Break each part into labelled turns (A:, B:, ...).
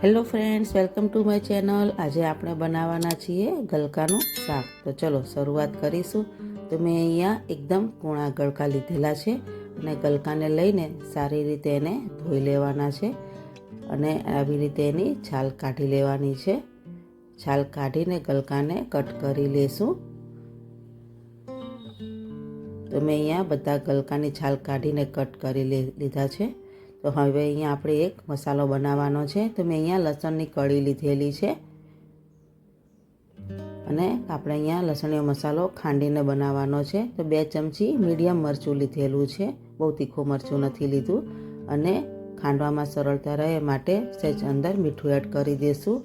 A: Hello friends, welcome to my channel. આજે આપણે બનાવવાના છીએ ગલકાનું શાક। તો ચલો શરૂઆત કરીશું। તો મેં અહીંયા એકદમ કૂણા ગલકા લીધેલા છે અને ગલકાને લઈને સારી રીતે એને ધોઈ લેવાના છે અને આવી રીતે એની છાલ કાઢી લેવાની છે। છાલ કાઢીને ગલકાને કટ કરી લેશું। તો મેં અહીંયા બધા ગલકાની છાલ કાઢીને કટ કરી લીધા છે। તો હવે અહીંયા આપણે એક મસાલો બનાવવાનો છે। તો મેં અહીંયા લસણની કળી લીધેલી છે અને આપણે અહીંયા લસણીયો મસાલો ખાંડીને બનાવવાનો છે। તો 2 ચમચી મીડિયમ મરચું લીધેલું છે, બહુ તીખું મરચું નથી લીધું। અને ખાંડવામાં સરળતા રહે માટે સહેજ અંદર મીઠું એડ કરી દઈશું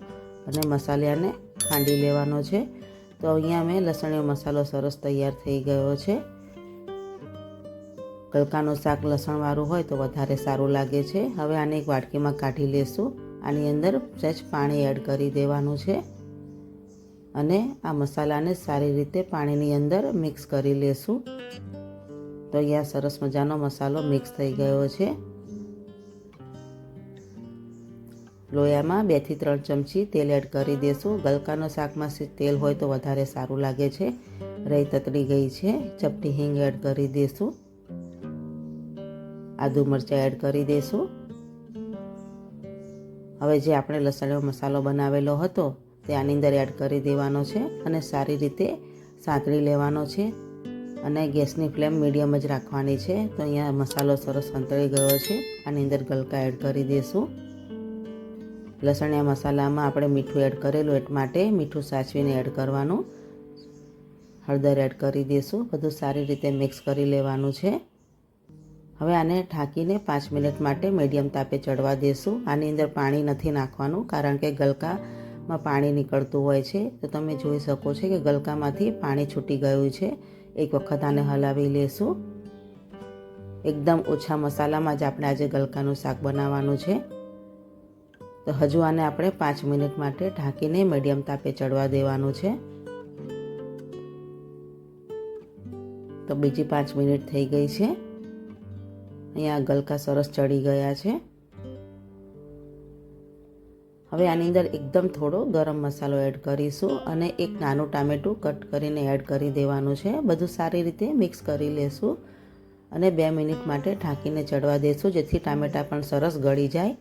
A: અને મસાલાને ખાંડી લેવાનો છે। તો અહીંયા મેં લસણીયો મસાલો સરસ તૈયાર થઈ ગયો છે। ગલકાનું શાક લસણવાળું હોય તો વધારે સારું લાગે છે। હવે આને એક વાટકીમાં કાઢી લેશું। આની અંદર સહેજ પાણી એડ કરી દેવાનું છે અને આ મસાલાને સારી રીતે પાણીની અંદર મિક્સ કરી લેશું। તો અહીંયા સરસ મજાનો મસાલો મિક્સ થઈ ગયો છે। લોયામાં 2 થી 3 ચમચી તેલ એડ કરી દેશું। ગલકાના શાકમાં તેલ હોય તો વધારે સારું લાગે છે। રહી તતડી ગઈ છે। ચપટી હિંગ એડ કરી દેશું। આદુ મરચાં એડ કરી દઈશું। હવે જે આપણે લસણીયો મસાલો બનાવેલો હતો તે આની અંદર એડ કરી દેવાનો છે અને સારી રીતે સાંતળી લેવાનો છે અને ગેસની ફ્લેમ મીડિયમ જ રાખવાની છે। તો અહીંયા મસાલો સરસ સંતળી ગયો છે। આની અંદર ગલકા એડ કરી દઈશું। લસણીયા મસાલામાં આપણે મીઠું એડ કરેલું એટલા માટે મીઠું સાચવીને એડ કરવાનું। હળદર એડ કરી દઈશું। બધું સારી રીતે મિક્સ કરી લેવાનું છે। હવે આને ઢાંકીને 5 મિનિટ માટે મીડિયમ તાપે ચડવા દેશું। આની અંદર પાણી નથી નાખવાનું કારણ કે ગલકામાં પાણી નીકળતું હોય છે। તો તમે જોઈ શકો છો કે ગલકામાંથી પાણી છૂટી ગયું છે। એક વખત આને હલાવી લેશું। એકદમ ઓછા મસાલામાં જ આપણે આજે ગલકાનું શાક બનાવવાનું છે। તો હજુ આને આપણે 5 મિનિટ માટે ઢાંકીને મીડિયમ તાપે ચડવા દેવાનું છે। તો બીજી 5 મિનિટ થઈ ગઈ છે। અહીંયા ગલકા સરસ ચડી ગયા છે। હવે આની અંદર એકદમ થોડો ગરમ મસાલો એડ કરીશું અને એક નાનું ટામેટું કટ કરીને એડ કરી દેવાનું છે। બધું સારી રીતે મિક્સ કરી લેશું અને 2 મિનિટ માટે ઢાંકીને ચડવા દેશું જેથી ટામેટા પણ સરસ ગળી જાય।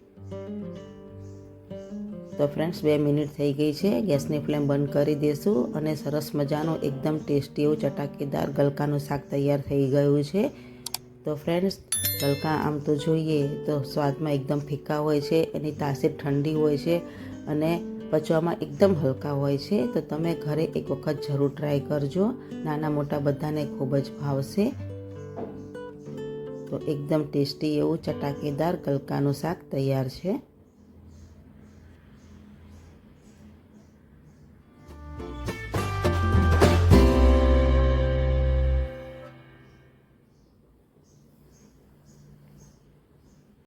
A: તો ફ્રેન્ડ્સ 2 મિનિટ થઈ ગઈ છે। ગેસની ફ્લેમ બંધ કરી દેશું અને સરસ મજાનું એકદમ ટેસ્ટી એવું ચટાકેદાર ગલકાનું શાક તૈયાર થઈ ગયું છે। તો ફ્રેન્ડ્સ, ગલકા આમ તો જોઈએ તો સ્વાદમાં એકદમ ફીકા હોય છે, એની તાસીર ઠંડી હોય છે અને પચવામાં એકદમ હલકા હોય છે। તો તમે ઘરે એક વખત જરૂર ટ્રાય કરજો। નાના મોટા બધાને ખૂબ જ ભાવશે। તો એકદમ ટેસ્ટી એવું ચટાકેદાર ગલકાનું શાક તૈયાર છે।